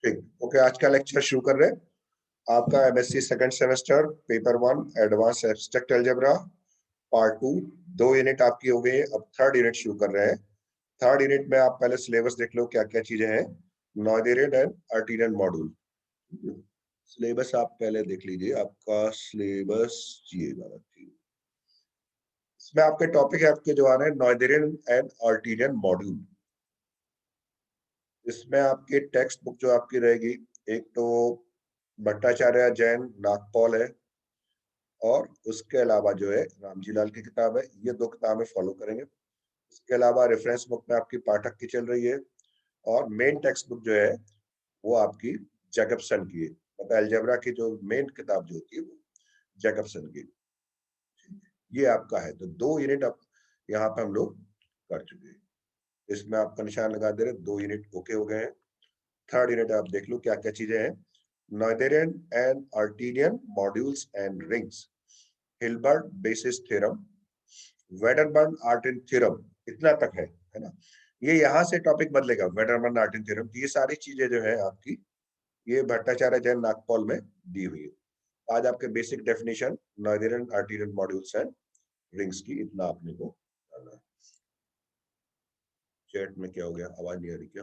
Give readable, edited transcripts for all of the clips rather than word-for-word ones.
ठीक, ओके। आज का लेक्चर शुरू कर रहे हैं। आपका MSc second semester paper 1 advance abstract algebra part 2, 2 unit आपकी हो गई। अब थर्ड यूनिट शुरू कर रहे हैं। थर्ड यूनिट में आप पहले सिलेबस देख लो क्या क्या चीजें हैं। नॉइथेरियन एंड आर्टीरियन मॉड्यूल सिलेबस आप पहले देख लीजिए। आपका सिलेबस ये वाला थी। इसमें आपके टॉपिक है आपके जो आ रहे हैं नॉइथेरियन एंड आर्टीरियन मॉड्यूल। इसमें आपकी टेक्स्ट बुक जो आपकी रहेगी, एक तो भट्टाचार्य जैन नागपाल है, और उसके अलावा जो है रामजी लाल की किताब है। ये दो किताबें फॉलो करेंगे। इसके अलावा रेफरेंस बुक में आपकी पाठक की चल रही है, और मेन टेक्स्ट बुक जो है वो आपकी जैकबसन की है। मतलब अलजेब्रा की जो मेन किताब जो होती है वो जैकबसन की। ये आपका है। तो 2 यूनिट अब यहाँ पे हम लोग कर चुके हैं। इसमें आपका निशान लगा दे रहे, 2 यूनिट ओके हो गए हैं। थर्ड यूनिट आप देख लो क्या क्या चीजें हैं। Noetherian and Artinian modules and rings, Hilbert basis theorem, Wedderburn Artin theorem, इतना तक है ना। ये यहाँ से टॉपिक बदलेगा, वेडरबर्न आर्टिन थ्योरम। ये सारी चीजें जो है आपकी ये भट्टाचार्य जैन नागपाल में दी हुई है। आज आपके basic definition Noetherian Artinian modules and rings की, इतना आपने को करना है। चैट में क्या हो गया, आवाज नहीं आ रही क्या?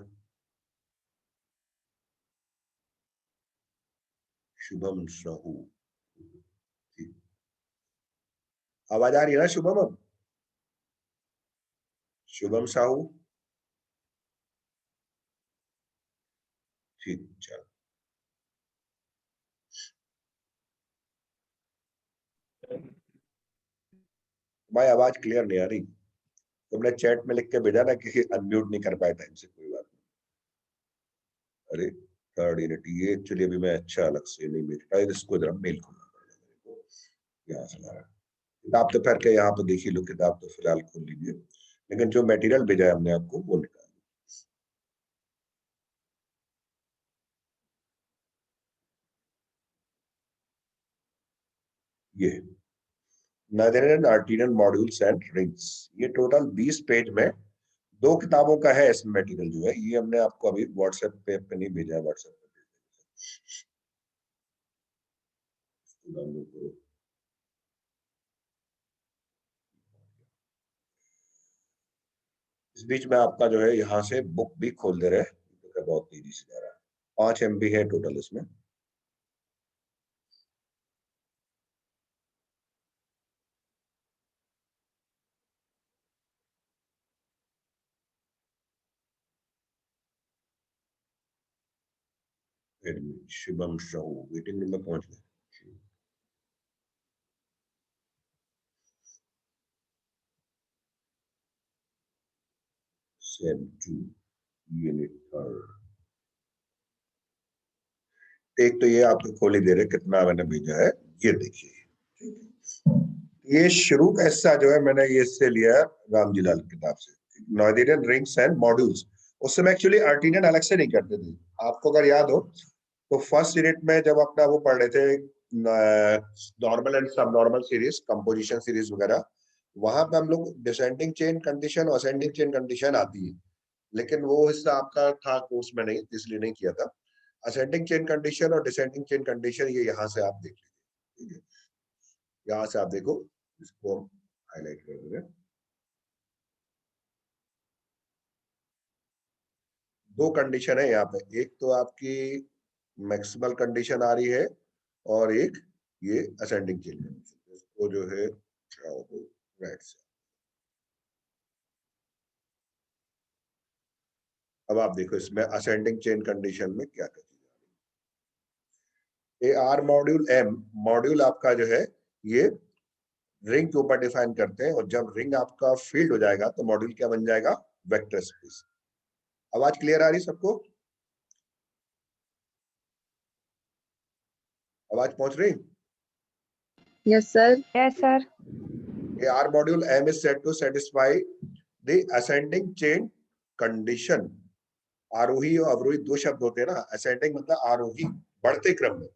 शुभम साहू, आवाज आ रही है ना शुभम? अब शुभम साहू, ठीक, चलो। भाई आवाज क्लियर नहीं आ रही। तुमने चैट में लिख के भेजा ना कि अनम्यूट नहीं कर पाए टाइम से, कोई बात नहीं। अरे थर्ड यूनिट ये एक्चुअली अभी मैं अच्छा अलग से नहीं मेल, इसको जरा मेल खोलना पड़ेगा मेरे को। यहाँ से ला किताब तो फिर के यहाँ पे देख ही लो, किताब तो फिलहाल खोल लीजिए, लेकिन जो मटेरियल भेजा है हमने आपको वो निकाल ये नॉइथेरियन आर्टीरियन मॉड्यूल्स एंड रिंग्स। ये टोटल 20 पेज में 2 किताबों का है। इसमें मटेरियल जो है ये हमने आपको अभी व्हाट्सएप पे नहीं भेजा है, व्हाट्सएप पे डाउनलोड करो। इस बीच में आपका जो है यहाँ से बुक भी खोल दे रहे हैं, तो बहुत तेजी से जा रहा है। 5 MB है टोटल इसमें। शुभम साहू वेटिंग रूम में पहुंच गए। एक तो ये आपको खोल ही दे रहे कितना मैंने भेजा है, ये देखिए। ये शुरू का हिस्सा जो है मैंने ये इससे लिया है रामजी लाल की किताब से, नॉइथेरियन रिंग्स एंड मॉड्यूल्स। उस समय एक्चुअली आर्टीरियन अलग से नहीं करते थे। आपको अगर याद हो तो फर्स्ट यूनिट में जब अपना वो पढ़ रहे थे नॉर्मल एंड सब नॉर्मल सीरीज, कंपोजिशन सीरीज वगैरह, वहां पे हम लोग डिसेंडिंग चेन कंडीशन और असेंडिंग चेन कंडीशन आती है, लेकिन वो हिस्सा आपका था कोर्स में नहीं, इसलिए नहीं किया था। असेंडिंग चेन कंडीशन और डिसेंडिंग चेन कंडीशन ये यहाँ से आप देख लीजिए, ठीक है। यहाँ से आप देखो, इसको हम हाईलाइट कर देंगे। 2 कंडीशन है यहाँ पे, एक तो आपकी मैक्सिमल कंडीशन आ रही है, और एक ये असेंडिंग चेन कंडीशन। इसको जो है राइट से, अब आप देखो इसमें असेंडिंग चेन कंडीशन में क्या कर a R module M. Module आपका जो है ये रिंग के ऊपर डिफाइन करते हैं, और जब रिंग आपका फील्ड हो जाएगा तो मॉड्यूल क्या बन जाएगा, वेक्टर स्पेस। आवाज क्लियर आ रही सबको? आवाज पहुंच रही? Yes sir. Yes sir. A R module M is said to satisfy the ascending chain condition। आरोही और अवरोही दो शब्द होते हैं ना। असेंडिंग मतलब आरोही, बढ़ते क्रम में।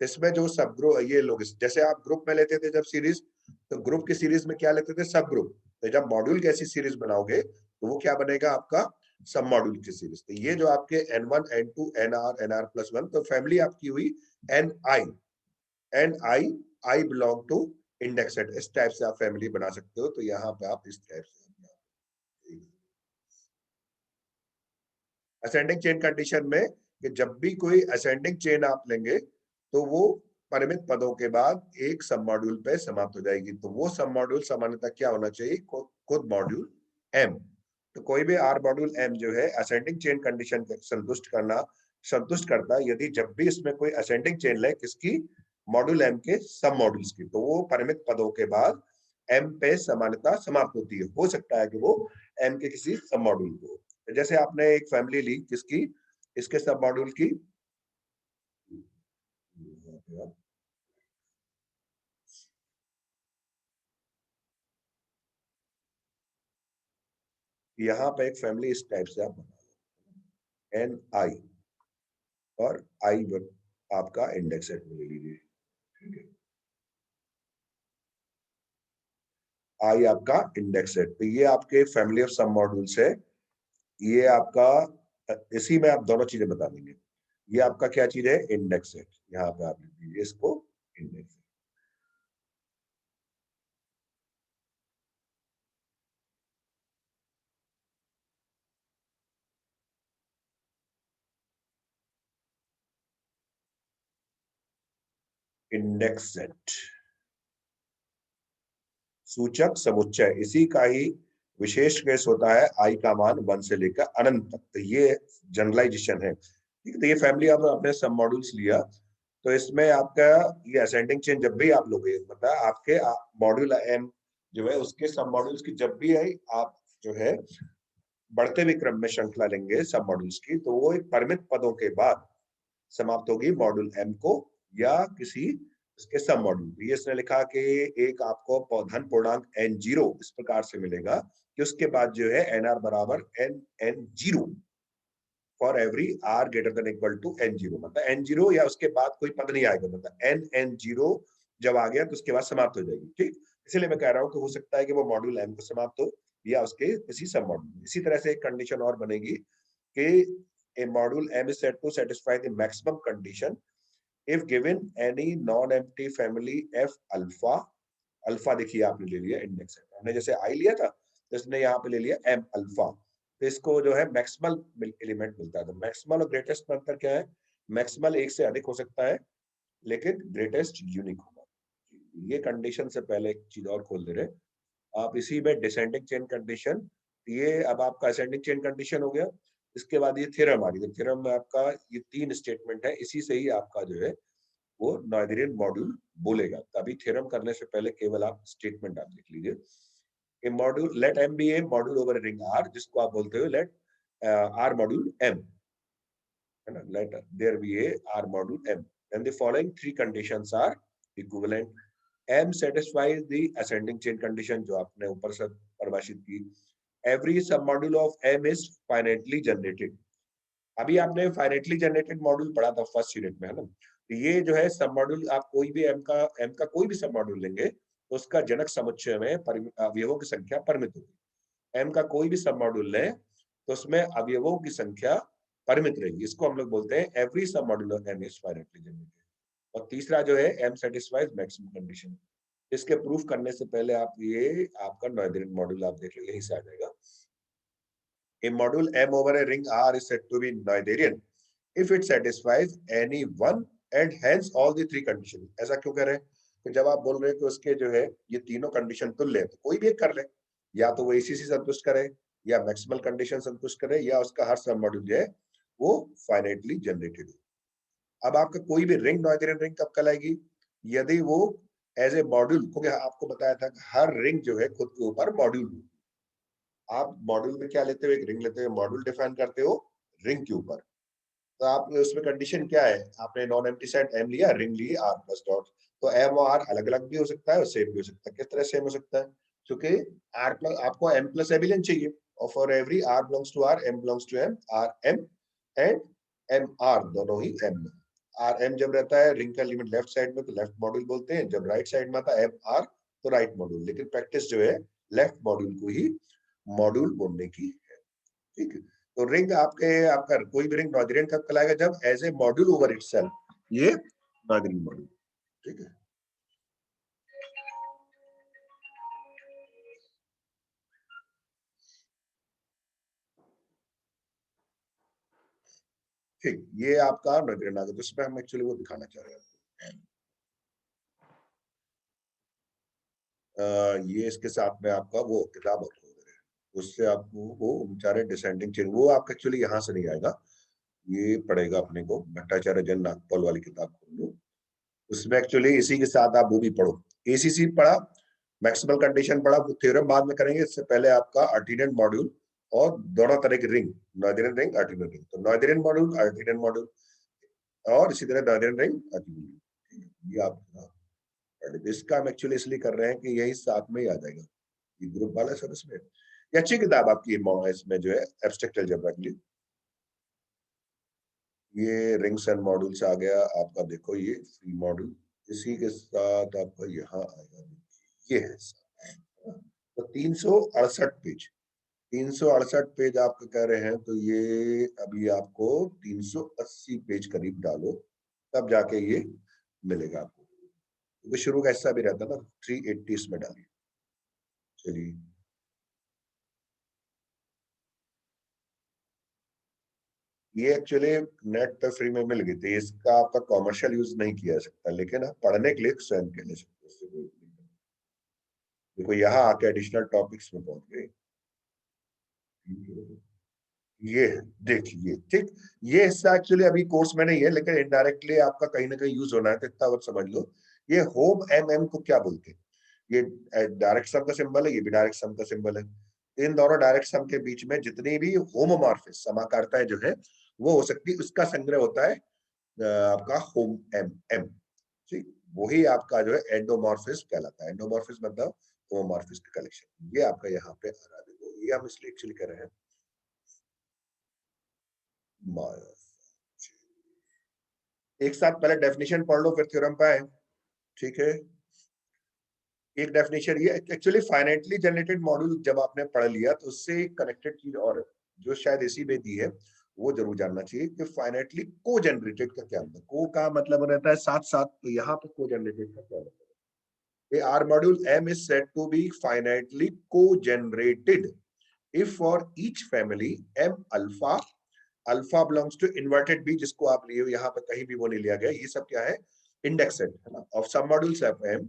इसमें जो सब ग्रुप, ये लोग जैसे आप ग्रुप में लेते थे जब सीरीज, तो ग्रुप की सीरीज में क्या लेते थे, सब ग्रुप। तो जब मॉड्यूल की ऐसी सीरीज बनाओगे तो वो क्या बनेगा आपका, सब मॉड्यूल की सीरीज। तो ये जो आपके N1 N2 NR तो फैमिली आपकी हुई Ni, I belong to index set. इस टाइप से आप फैमिली बना सकते हो। तो यहाँ पे आप इस टाइप से असेंडिंग चेन कंडीशन में कि जब भी कोई असेंडिंग चेन आप लेंगे तो वो परिमित पदों के बाद एक सब मॉड्यूल पे समाप्त हो जाएगी। तो वो सब मॉड्यूल सामान्यतः क्या होना चाहिए? खुद मॉड्यूल एम। तो कोई भी आर मॉड्यूल एम जो है असेंडिंग चेन कंडीशन संतुष्ट करता है यदि जब भी इसमें कोई असेंडिंग चेन ले किसकी? मॉड्यूल एम के सब मॉड्यूल्स की, तो वो परिमित पदों के बाद एम पे समानता समाप्त होती है। हो सकता है कि वो एम के किसी सब मॉड्यूल को, जैसे आपने एक फैमिली ली किसकी? इसके सब मॉड्यूल की। यहाँ पे एक फैमिली इस टाइप से आप बना एन आई और आई आपका इंडेक्स सेट में ले लीजिए। आई आपका इंडेक्स सेट, तो ये आपके फैमिली ऑफ सब मॉड्यूल्स है। ये आपका, इसी में आप दोनों चीजें बता देंगे। ये आपका क्या चीज है? Index set. यहाँ पे आप लिख दीजिए इसको इंडेक्स सेट। सूचक समुच्चय इसी का ही विशेष केस होता है आई का मान 1 से लेकर अनंत तक। तो ये जनरलाइजेशन है। ठीक है, तो ये फैमिली आप अपने सब मॉड्यूल्स लिया, तो इसमें आपका ये असेंडिंग चेन जब भी आप लोगे, मतलब आपके मॉड्यूल एम जो है उसके सब मॉड्यूल्स की जब भी आई आप जो है बढ़ते हुए क्रम में श्रृंखला लेंगे सब मॉड्यूल्स की, तो वो एक परिमित पदों के बाद समाप्त होगी मॉड्यूल एम को या किसी इसके सब मॉड्यूल। ये इसने लिखा कि एक आपको धन पूर्णांक n0 इस प्रकार से मिलेगा कि उसके बाद जो है nr बराबर n0 for every r greater than equal to n0, मतलब n0 या उसके बाद कोई पद नहीं आएगा, मतलब n0 जब आ गया तो उसके बाद समाप्त हो जाएगी। ठीक, इसलिए मैं कह रहा हूं कि हो सकता है कि वो मॉड्यूल एम को समाप्त हो या उसके किसी सब मॉड्यूल। इसी तरह से एक कंडीशन और बनेगी कि a module M is said to satisfy the maximum condition if given any non-empty family F alpha। Alpha देखिए आपने ले लिया इंडेक्स है, हमने जैसे आई लिया था तो इसने यहाँ पे ले लिया एम अल्फा। तो इसको जो है मैक्सिमल एलिमेंट मिलता है। तो मैक्सिमल और ग्रेटेस्ट में अंतर क्या है? मैक्सिमल एक से अधिक हो सकता है लेकिन ग्रेटेस्ट यूनिक होगा। ये कंडीशन से पहले एक चीज और खोल दे रहे आप, इसी में डिसेंडिंग चेन कंडीशन। ये अब आपका असेंडिंग चेन कंडीशन हो गया। इसके बाद ये थ्योरम आ गई। थ्योरम में आपका ये 3 स्टेटमेंट है, इसी से ही आपका जो है वो नॉइथेरियन मॉड्यूल बोलेगा। तभी थ्योरम करने से पहले केवल आप स्टेटमेंट आप लिख लीजिए। A module let M be a module over ring R, जिसको आप बोलते हो लेट आर मॉड्यूल एम, है ना? Let there be a R module M and the following 3 conditions are equivalent. M satisfies the ascending chain condition जो आपने ऊपर से परिभाषित की। Every sub module of M is finitely generated. अभी आपने फाइनाइटली जनरेटेड मॉड्यूल पढ़ा था फर्स्ट यूनिट में, है ना? तो ये जो है सब मॉड्यूल आप कोई भी एम का कोई भी सब मॉड्यूल लेंगे तो उसका जनक समुच्चय में अवयवों की संख्या परिमित होगी। एम का कोई भी सब मॉड्यूल लें तो उसमें अवयवों की संख्या परिमित रहेगी। इसको हम लोग बोलते हैं every sub module of M is finitely generated. और तीसरा जो है एम सेटिस्फाइज मैक्सिमम कंडीशन। इसके प्रूफ करने से पहले आप ये आपका नॉइथेरियन मॉड्यूल आप देख लो, यहीं से आ जाएगा। A module M over a ring R is said to be Noetherian if it satisfies any one and hence all the 3 conditions। ऐसा क्यों कह रहे हैं? तो जब आप बोल रहे हैं कि उसके जो है ये तीनों कंडीशन तुल्य है तो कोई भी एक कर ले, या तो वो ACC संतुष्ट करे या मैक्सिमल कंडीशन संतुष्ट करे या उसका हर सब मॉड्यूल जो है वो फाइनाइटली जनरेटेड हो। अब आपका कोई भी रिंग नॉइथेरियन रिंग कब कहलाएगी? यदि वो एज ए मॉड्यूल, क्योंकि आपको बताया था कि हर रिंग जो है खुद के ऊपर मॉड्यूल, आप मॉड्यूल में क्या लेते हो? एक रिंग लेते हो, मॉड्यूल डिफाइन करते हो रिंग के ऊपर। तो आप उसमें कंडीशन क्या है? आपने नॉन एम्प्टी सेट एम लिया, रिंग ली आर प्लस डॉट। तो एम और आर अलग अलग भी हो सकता है और सेम भी हो सकता है। किस तरह सेम हो सकता है? क्योंकि आर प्लस आपको एम प्लस एबिलियन चाहिए और for every R belongs to R, M belongs to M, R M and M R दोनों ही एम में। आर एम जब रहता है रिंग का लिमिट लेफ्ट साइड में तो लेफ्ट मॉड्यूल बोलते हैं, जब राइट साइड में आता है एम आर तो राइट मॉड्यूल। लेकिन प्रैक्टिस जो है लेफ्ट मॉड्यूल को ही मॉड्यूल बोलने की है। ठीक है, तो रिंग आपका कोई भी रिंग नॉइजेरियन कब कहलाएगा? जब as a module over itself ये नॉइजेरियन मॉड्यूल। ठीक है, ठीक, ये आपका नॉइजेरियन आ गया। तो इसमें हम एक्चुअली वो दिखाना चाह रहे हैं। ये इसके साथ में आपका वो किताब और उससे आपको वो बेचारे डिसेंडिंग चेन, वो आपका एक्चुअली यहाँ से नहीं आएगा, ये पड़ेगा अपने को भट्टाचार्य जैन नागपाल वाली किताब खोल लो, उसमें एक्चुअली इसी के साथ आप वो भी पढ़ो। एसीसी पढ़ा, मैक्सिमल कंडीशन पढ़ा, वो थ्योरम बाद में करेंगे। इससे पहले आपका अर्टिनेंट मॉड्यूल और दोनों तरह की रिंग, नॉइजेरियन रिंग, अर्टिनेंट रिंग। तो नॉइजेरियन मॉड्यूल, अर्टिनेंट मॉड्यूल और इसी तरह नॉइजेरियन रिंग, अर्टिनेंट, ये आप इसका हम एक्चुअली इसलिए कर रहे हैं कि यही साथ में ही आ जाएगा, ये ग्रुप वाला सर। इसमें ये अच्छी किताब आपकी इसमें जो है एब्स्ट्रैक्ट अलजेब्रा के लिए। ये रिंग्स एंड मॉड्यूल्स आ गया आपका, देखो ये फ्री मॉड्यूल, इसी के साथ आपका यहाँ आएगा, ये है तो 368 पेज, 368 पेज आपको कह रहे हैं, तो ये अभी आपको 380 पेज करीब डालो, तब जाके ये मिलेगा आपको, क्योंकि शुरू का हिस्सा भी रहता ना 380 इसमें डालिए। चलिए, ये एक्चुअली नेट पे फ्री में मिल गई थी, इसका आपका कॉमर्शियल यूज नहीं किया जा सकता, लेकिन आप पढ़ने के लिए स्वयं के ले सकते हो। देखो यहाँ आके एडिशनल टॉपिक्स में पहुंच गए, ये है, देखिए, ठीक, ये हिस्सा एक्चुअली अभी कोर्स में नहीं है, लेकिन इनडायरेक्टली आपका कहीं ना कहीं यूज होना है, तो इतना वक्त समझ लो। ये होम एम को क्या बोलते हैं? ये डायरेक्ट सम का सिंबल है, ये भी डायरेक्ट सम का सिंबल है। इन दोनों डायरेक्ट सम के बीच में जितनी भी होमोमॉर्फिक समाकारताएं जो है वो हो सकती है, उसका संग्रह होता है आपका होम एम एम। ठीक, वही आपका जो है एंडोमॉर्फिज्म कहलाता है। एंडोमॉर्फिज्म मतलब होमोमॉर्फिज्म का कलेक्शन। ये आपका यहाँ पे आ रहा है, देखो ये हम इसलिए एक्चुअली कर रहे हैं। एक साथ पहले डेफिनेशन पढ़ लो, फिर थ्योरम पे आए। ठीक है, एक डेफिनेशन ये एक्चुअली फाइनाइटली जनरेटेड मॉड्यूल जब आपने पढ़ लिया, तो उससे कनेक्टेड चीज और है, जो शायद इसी में दी है, वो जरूर जानना चाहिए कि फाइनाइटली को जनरेटेड का क्या मतलब, को का मतलब रहता है साथ साथ, तो यहाँ पे को जनरेटेड का क्या मतलब है? R module M is said to be finitely को generated if for each family m alpha, alpha belongs to inverted B, जिसको आप लिए यहाँ पे कहीं भी वो नहीं लिया गया, ये सब क्या है? इंडेक्स सेट है ना, ऑफ सब मॉड्यूल्स ऑफ एम।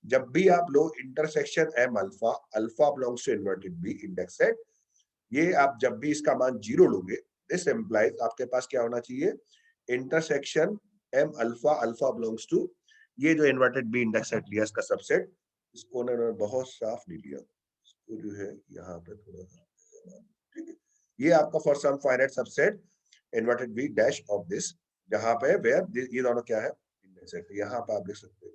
जब भी आप लो intersection M alpha, alpha belongs to inverted B index set, ये आप जब भी इसका मान 0 लोगे, दिस एम्प्लाइज आपके पास क्या होना चाहिए? Intersection M alpha, alpha belongs to, ये जो इन्वर्टेड बी इंडेक्स सेट लिया इसका सबसेट, इसको उन्होंने बहुत साफ नहीं लिया, इसको जो है यहाँ पे थोड़ा सा, ठीक है, ये आपका for some finite subset inverted B dash of this, जहां पे वेयर ये दोनों क्या है? Index set. यहाँ पे आप लिख सकते हो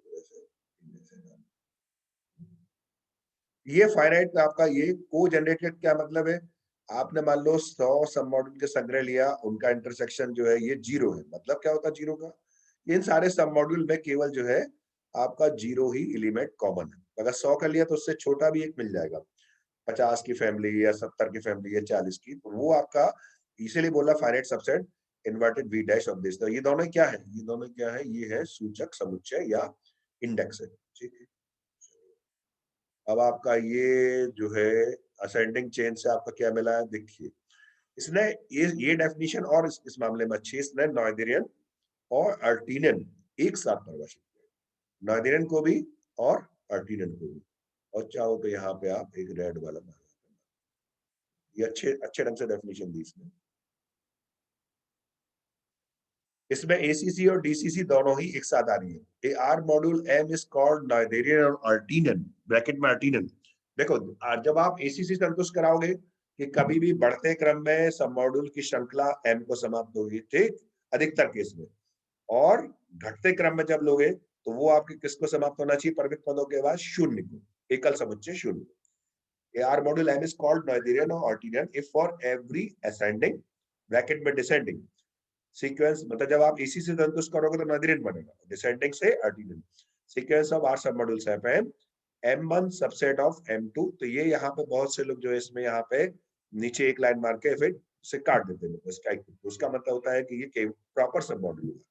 ये फाइनाइट आपका ये को जनरेटेड क्या मतलब है? आपने मान लो 100 सब मॉड्यूल के संग्रह लिया, उनका इंटरसेक्शन जो है ये 0 है, मतलब क्या होता है 0 का? इन सारे सब मॉड्यूल में केवल जो है आपका 0 ही एलिमेंट कॉमन है। अगर 100 का लिया तो उससे छोटा भी एक मिल जाएगा, 50 की फैमिली या 70 की फैमिली या 40 की, तो वो आपका इसीलिए बोला finite subset inverted we dash of this. तो ये दोनों क्या है? ये दोनों क्या है? ये है सूचक समुच्चय या इंडेक्स है। ठीक है, अब आपका ये जो है असेंडिंग चेन से आपका क्या मिला है, देखिए इसने ये डेफिनेशन और इस मामले में अच्छी, इसने नॉइजेरियन और अर्टिनियन एक साथ परिभाषित किया, नॉइजेरियन को भी और अर्टिनियन को भी। और चाहो तो यहाँ पे आप एक रेड वाला, ये अच्छे अच्छे ढंग से डेफिनेशन दी इसने। इसमें एसीसी और डीसीसी दोनों ही एक साथ आ रही है। A R module M is called Noetherian और अर्टिनियन, ब्रैकेट में अर्टिनियन। देखो जब आप एसीसी संतुष्ट कराओगे कि कभी भी बढ़ते क्रम में सब मॉड्यूल की श्रृंखला एम को समाप्त होगी, ठीक, अधिकतर केस में, और घटते क्रम में जब लोगे तो वो आपके किसको समाप्त होना चाहिए? परिमित पदों के बाद शून्य को, एकल समुच्चय शून्य। A R module M is called Noetherian और Artinian if for every ascending, bracket में डिसेंडिंग सीक्वेंस, मतलब जब आप इसी से संतुष्ट करोगे तो नाइजेरियन बनेगा, डिसेंडिंग से Artinian, sequence of R sub modules of M, M1 subset of M2। तो ये यहाँ पे बहुत से लोग जो है इसमें यहाँ पे नीचे एक लाइन मार के फिर उसे काट देते हैं स्ट्राइक, तो उसका मतलब होता है कि ये प्रॉपर सब मॉड्यूल होगा।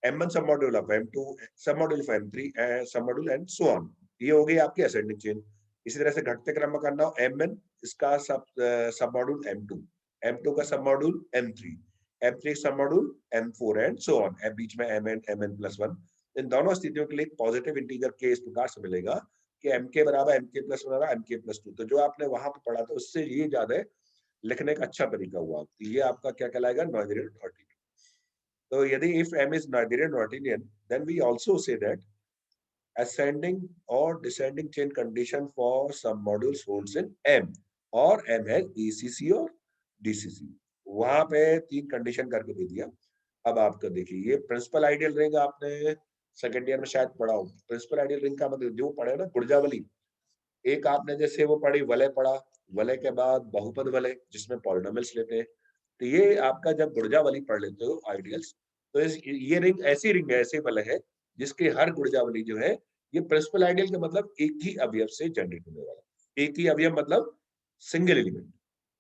M1 सब मॉड्यूल ऑफ M2, सब module of M3, sub module and so on. ये हो गई आपकी असेंडिंग चेन। इसी तरह से घटते क्रम में करना हो Mn, इसका सब मॉड्यूल M2, M2 का सब module M3, M3 sub module M4 and so on. बीच में Mn+1। इन दोनों स्थितियों के लिए पॉजिटिव इंटीजर के इस प्रकार से मिलेगा कि Mk बराबर Mk+1 बराबर Mk+2। तो जो आपने वहां पर पढ़ा था उससे ये ज्यादा लिखने का अच्छा तरीका हुआ। तो ये आपका क्या कहलाएगा, नॉइजेरियन ऑर्डिनल। तो यदि if M is Noetherian or Artinian, then we also say that ascending or descending chain condition for some modules holds in M, और M है ECC और DCC। वहां पे 3 कंडीशन करके दे दिया। अब आपका देखिए, ये प्रिंसिपल आइडियल रिंग आपने सेकेंड ईयर में शायद पढ़ा हो। प्रिंसिपल आइडियल रिंग का मतलब जो पढ़े ना गुर्जावली, एक आपने जैसे वो पढ़ी वलय पढ़ा, वलय के बाद बहुपद वलय जिसमें पॉलिनोमियल्स लेते हैं। तो ये आपका जब गुर्जावली पढ़ लेते हो आइडियल्स, तो ये रिंग ऐसी रिंग है, ऐसे वलय है जिसकी हर गुर्जावली जो है ये प्रिंसिपल आइडियल का मतलब एक ही अवयव से जनरेट होने वाला। एक ही अवयव मतलब सिंगल एलिमेंट।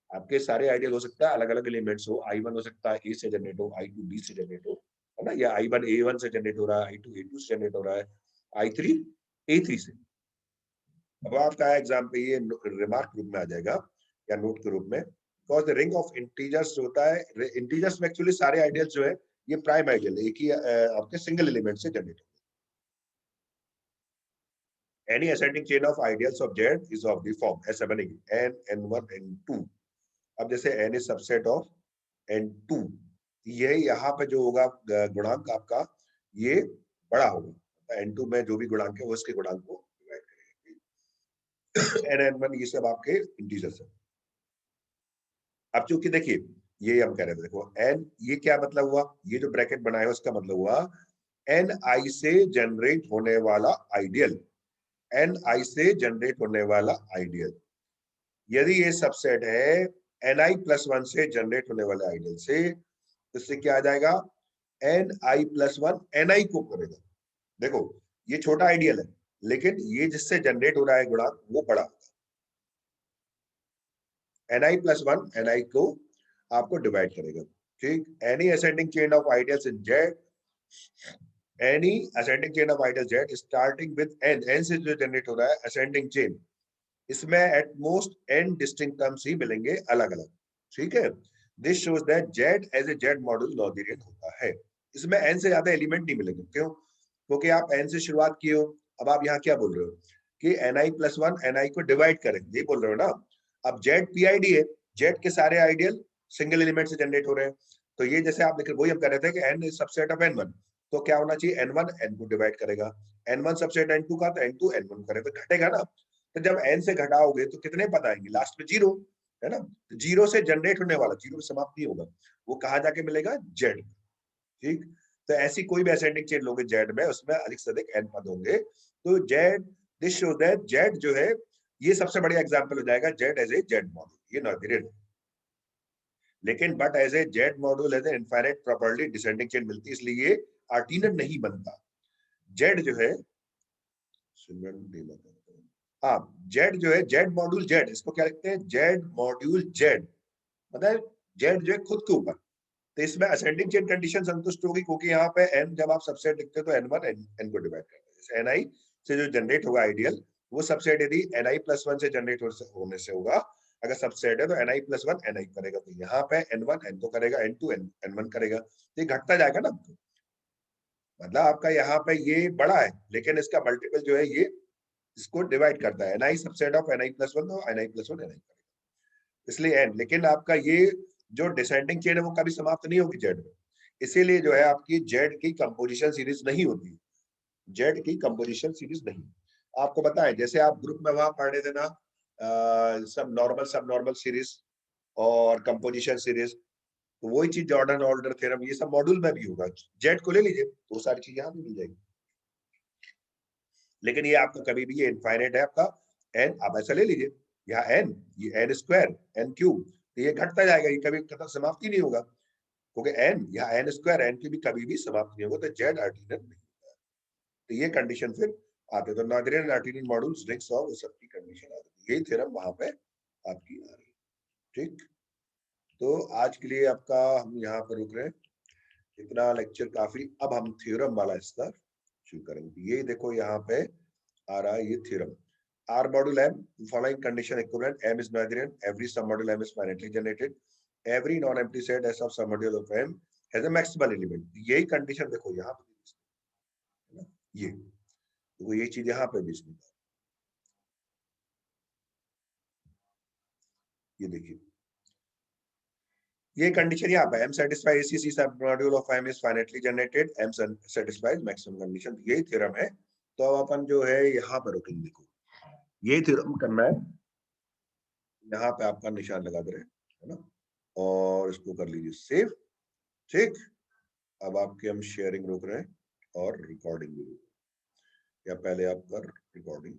आपके सारे आइडियल हो सकता है अलग अलग एलिमेंट्स हो, I1 हो सकता है A से जनरेट हो, I2 B से जनरेट हो, है ना, या I1 A1 से जनरेट हो रहा है, I2 A2 से जनरेट हो रहा है, I3 A3 से। अब आपका एग्जाम पे ये रिमार्क रूप में आ जाएगा या नोट के रूप में, because the ring of integers जो होता है, इंटीजर्स में एक्चुअली सारे आइडियल्स जो है ये प्राइम आइडियल है, एक ही आपके सिंगल एलिमेंट से जनरेट होते हैं। Any ascending chain of ideals of Z is of the form ऐसा बनेगी n, n1, n2। अब जैसे n is subset of n2, ये यहाँ पे जो होगा गुणांक आपका ये बड़ा होगा। n2 में जो भी गुणांक है वो इसके गुणांक को डिवाइड करेंगे। n, n1 ये सब आपके इंटीजर्स है। अब चूंकि देखिए ये हम कह रहे थे, देखो n ये क्या मतलब हुआ, ये जो ब्रैकेट बनाया है उसका मतलब हुआ ni से जनरेट होने वाला आइडियल, ni से जनरेट होने वाला आइडियल। यदि ये सबसेट है ni+1 से जनरेट होने वाले आइडियल से, तो इससे क्या आ जाएगा, ni+1 ni को करेगा। देखो ये छोटा आइडियल है लेकिन ये जिससे जनरेट हो रहा है गुणांक वो बड़ा होगा। ni+1 ni को आपको डिवाइड करेगा। ठीक, any ascending chain of ideals in Z, any ascending chain of ideal Z starting with n से जो जनरेट हो रहा है असेंडिंग चेन, इसमें at most n distinct terms ही मिलेंगे अलग अलग। ठीक है, this shows that Z as a Z module Noetherian होता है। इसमें n से ज्यादा एलिमेंट नहीं मिलेंगे, क्यों, क्योंकि आप n से शुरुआत किए हो। अब आप यहाँ क्या बोल रहे हो कि ni+1 ni को डिवाइड करें, ये बोल रहे हो ना। अब Z PID है, Z के सारे आइडियल सिंगल एलिमेंट से जनरेट हो रहे हैं। तो ये जैसे आप देख रहे, वही हम कह रहे थे कि n is subset of n1, तो क्या होना चाहिए, n1 n को डिवाइड करेगा, n1 सबसेट n2 का, तो n2 n1 करेगा, तो घटेगा ना। तो जब n से घटाओगे तो कितने पद आएंगे, लास्ट में 0, है ना। तो 0 से जनरेट होने वाला 0 समाप्त नहीं होगा, वो कहाँ जाके मिलेगा, Z। ठीक, तो ऐसी कोई भी असेंडिंग चेन लोगे Z में, उसमें अधिक से अधिक n पद होंगे। तो Z, this shows that Z जो है ये सबसे बढ़िया एग्जांपल हो जाएगा Z as a Z module, ये नॉइजेरियन है। लेकिन but as a Z module as a infinite properly descending chain मिलती है, इसलिए ये आर्टिनन नहीं बनता। Z जो है, हाँ, Z जो है Z मॉड्यूल Z, इसको क्या लिखते हैं, Z मॉड्यूल Z, मतलब Z जो है खुद के ऊपर। तो इसमें असेंडिंग चेन कंडीशन संतुष्ट होगी, क्योंकि यहाँ पे n जब आप सबसेट लिखते हैं तो n1 n को डिवाइड करते हैं। ni से जो जनरेट होगा आइडियल, वो सबसेट यदि ni+1 से जनरेट होने से होगा, अगर सबसेट है तो ni+1 ni करेगा, तो यहाँ पे n1 n को करेगा, n2 n1 करेगा, तो ये घटता जाएगा ना। मतलब आपका यहाँ पे ये बड़ा है लेकिन इसका मल्टीपल जो है ये इसको डिवाइड करता है, ni सबसेट ऑफ ni+1, तो ni+1 ni करेगा, इसलिए n। लेकिन आपका ये जो डिसेंडिंग चेन है वो कभी समाप्त नहीं होगी Z में, इसीलिए जो है आपकी Z की कंपोजिशन सीरीज नहीं होती, Z की कंपोजिशन सीरीज नहीं। आपको बताएं, जैसे आप ग्रुप में वहां पढ़ रहे थे ना, सब नॉर्मल सीरीज और कंपोजिशन सीरीज, तो वही चीज जॉर्डन ऑर्डर थ्योरम ये सब मॉड्यूल में भी होगा। Z को ले लीजिए तो वो सारी चीज यहाँ भी मिल जाएगी। लेकिन ये आपको कभी भी ये इनफाइनाइट है आपका n, आप ऐसा ले लीजिए, यहाँ n, ये n² n³ तो ये घटता जाएगा, ये कभी समाप्ति नहीं होगा, क्योंकि n यहाँ n² n³ भी कभी भी समाप्त नहीं होगा, तो Z आर्टिनन नहीं होगा। तो ये कंडीशन फिर आते, तो नॉइजेरियन आर्टिनन मॉड्यूल्स रिंग्स और वो सब की कंडीशन आती है, यही थ्योरम वहां पे आपकी आ रही है। ठीक, तो आज के लिए आपका हम यहाँ पर रुक रहे हैं, इतना लेक्चर काफी। अब हम थ्योरम वाला हिस्सा शुरू करेंगे। ये देखो यहाँ पे आ रहा है ये theorem. R module M, following condition equivalent, M is Noetherian, every submodule M is finitely generated, every non-empty set S of submodule of M has a maximal element। यही कंडीशन देखो यहाँ पे, ये तो ये चीज यहाँ पे भी इसमें, ये देखिए ये कंडीशन यहाँ पे M satisfies ACC submodule of M is finitely generated, M satisfies maximum condition। यही थ्योरम है। तो अब अपन जो है यहाँ पर रुकेंगे। देखो यही थ्योरम करना है, यहाँ पे आपका निशान लगा दे रहे है ना, और इसको कर लीजिए सेव। ठीक, अब आपके हम शेयरिंग रोक रहे हैं और रिकॉर्डिंग भी रोक, या पहले आप कर रिकॉर्डिंग